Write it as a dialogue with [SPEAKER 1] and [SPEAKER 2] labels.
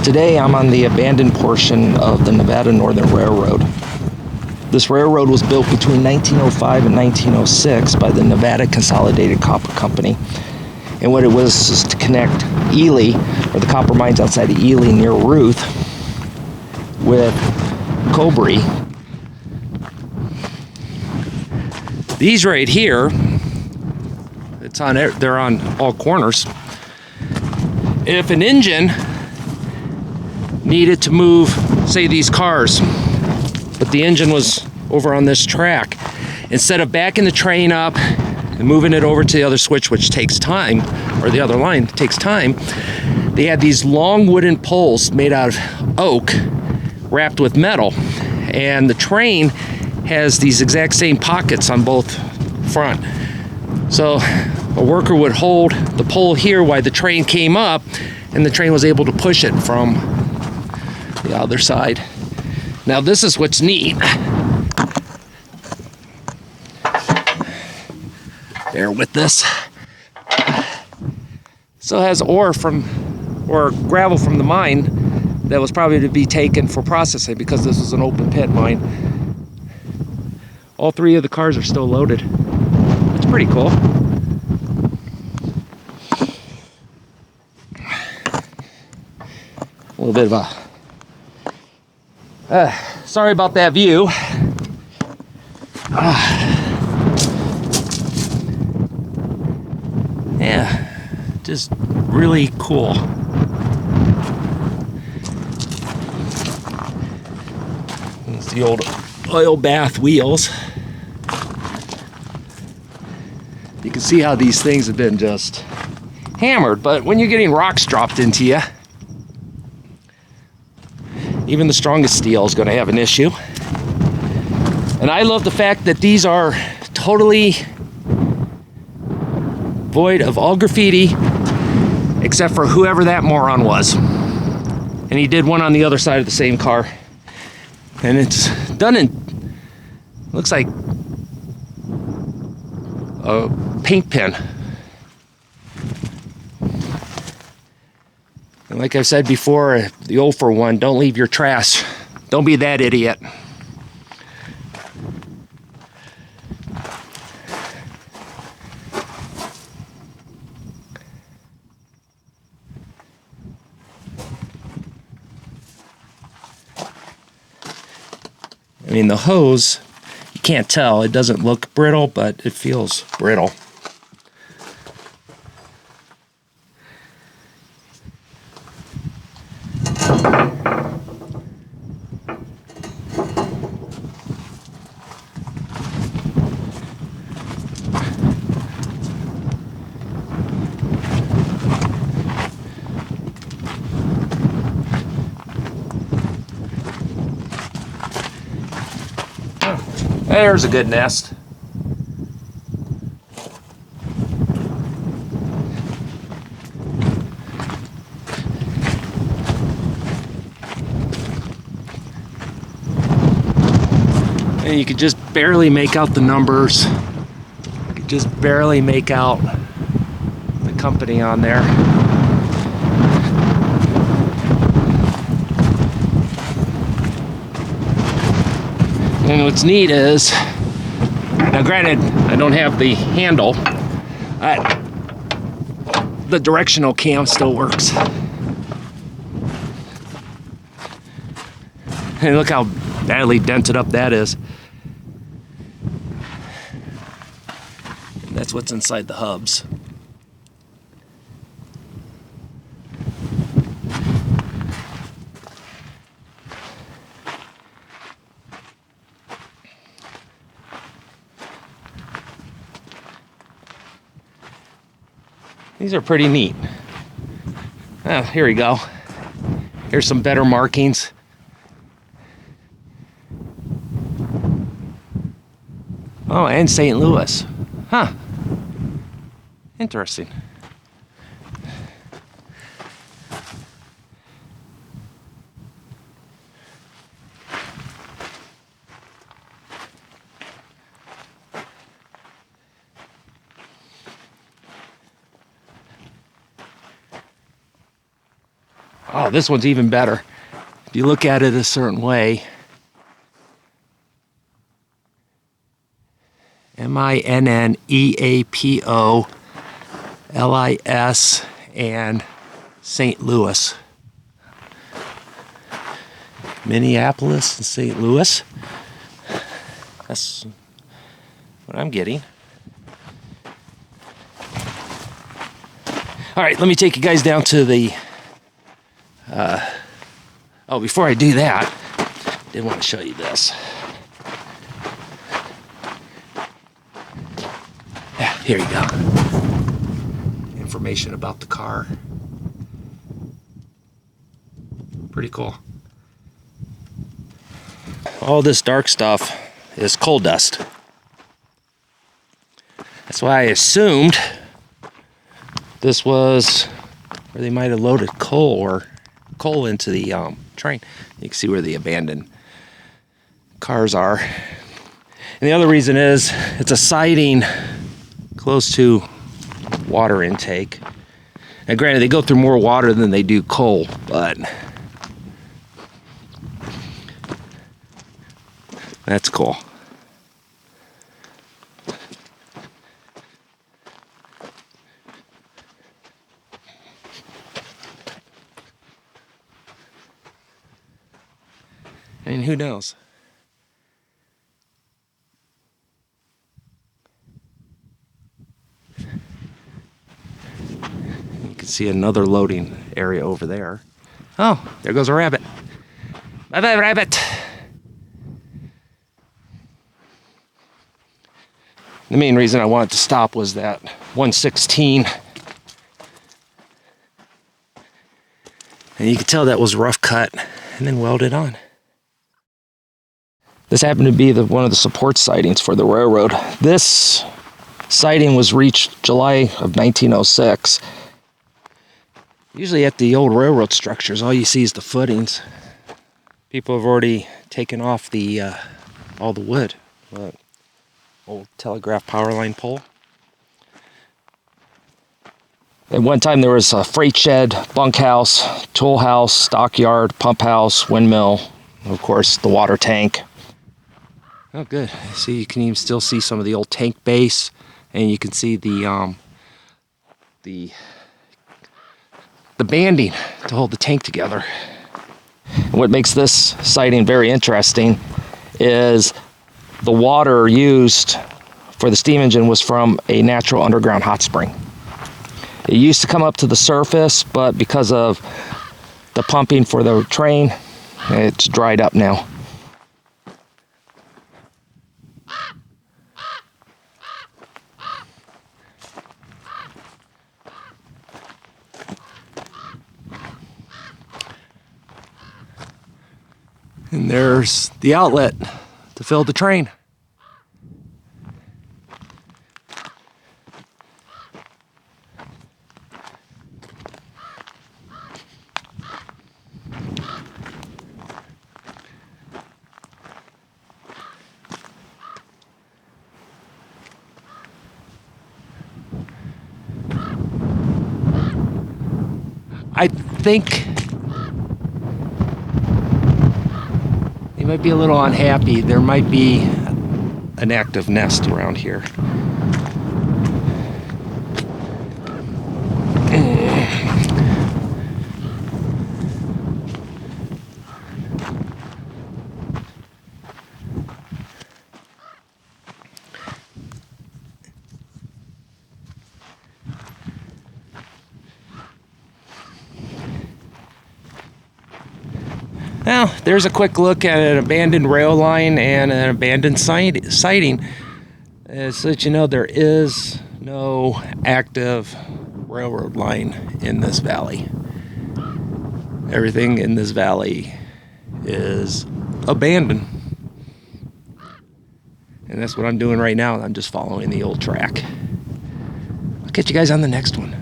[SPEAKER 1] Today I'm on the abandoned portion of the Nevada Northern Railroad. This railroad was built between 1905 and 1906 by the Nevada Consolidated Copper Company. And what it was to connect Ely, or the copper mines outside of Ely near Ruth, with Cobre. These right here, they're on all corners. If an engine needed to move, say, these cars, but the engine was over on this track, instead of backing the train up and moving it over to the other switch, which takes time, or the other line takes time, they had these long wooden poles made out of oak wrapped with metal, and the train has these exact same pockets on both front. So a worker would hold the pole here while the train came up, and the train was able to push it from the other side. Now this is what's neat. Bear with this. So it has ore gravel from the mine that was probably to be taken for processing, because this is an open pit mine. All three of the cars are still loaded. It's pretty cool. A little bit of a sorry about that view. Yeah, just really cool. It's the old oil bath wheels. You can see how these things have been just hammered, but when you're getting rocks dropped into you, even the strongest steel is going to have an issue. And I love the fact that these are totally void of all graffiti, except for whoever that moron was. And he did one on the other side of the same car. And it's done in, looks like a paint pen. And like I've said before, the 0 for 1, don't leave your trash. Don't be that idiot. I mean, the hose, you can't tell. It doesn't look brittle, but it feels brittle. There's a good nest. And you could just barely make out the numbers. You could just barely make out the company on there. And what's neat is, now granted, I don't have the handle, the directional cam still works. And look how badly dented up that is. And that's what's inside the hubs. These are pretty neat. Oh, here we go. Here's some better markings. Oh, and St. Louis. Huh. Interesting. Oh, this one's even better. If you look at it a certain way, Minneapolis and St. Louis. Minneapolis and St. Louis. That's what I'm getting. All right, let me take you guys down to the... oh, before I do that, I did want to show you this. Yeah, here you go. Information about the car. Pretty cool. All this dark stuff is coal dust. That's why I assumed this was where they might have loaded coal into the train. You can see where the abandoned cars are. And the other reason is it's a siding close to water intake. And granted, they go through more water than they do coal, but that's cool. And who knows? You can see another loading area over there. Oh, there goes a rabbit. Bye-bye, rabbit. The main reason I wanted to stop was that 116. And you could tell that was rough cut and then welded on. This happened to be one of the support sidings for the railroad. This siding was reached July of 1906. Usually at the old railroad structures, all you see is the footings. People have already taken off all the wood. But old telegraph power line pole. At one time there was a freight shed, bunkhouse, tool house, stockyard, pump house, windmill, and of course the water tank. Oh, good. See, you can even still see some of the old tank base, and you can see the banding to hold the tank together. And what makes this siding very interesting is the water used for the steam engine was from a natural underground hot spring. It used to come up to the surface, but because of the pumping for the train, it's dried up now. And there's the outlet to fill the train. I think they might be a little unhappy. There might be an active nest around here. Well, there's a quick look at an abandoned rail line and an abandoned siding. So that you know, there is no active railroad line in this valley. Everything in this valley is abandoned. And that's what I'm doing right now. I'm just following the old track. I'll catch you guys on the next one.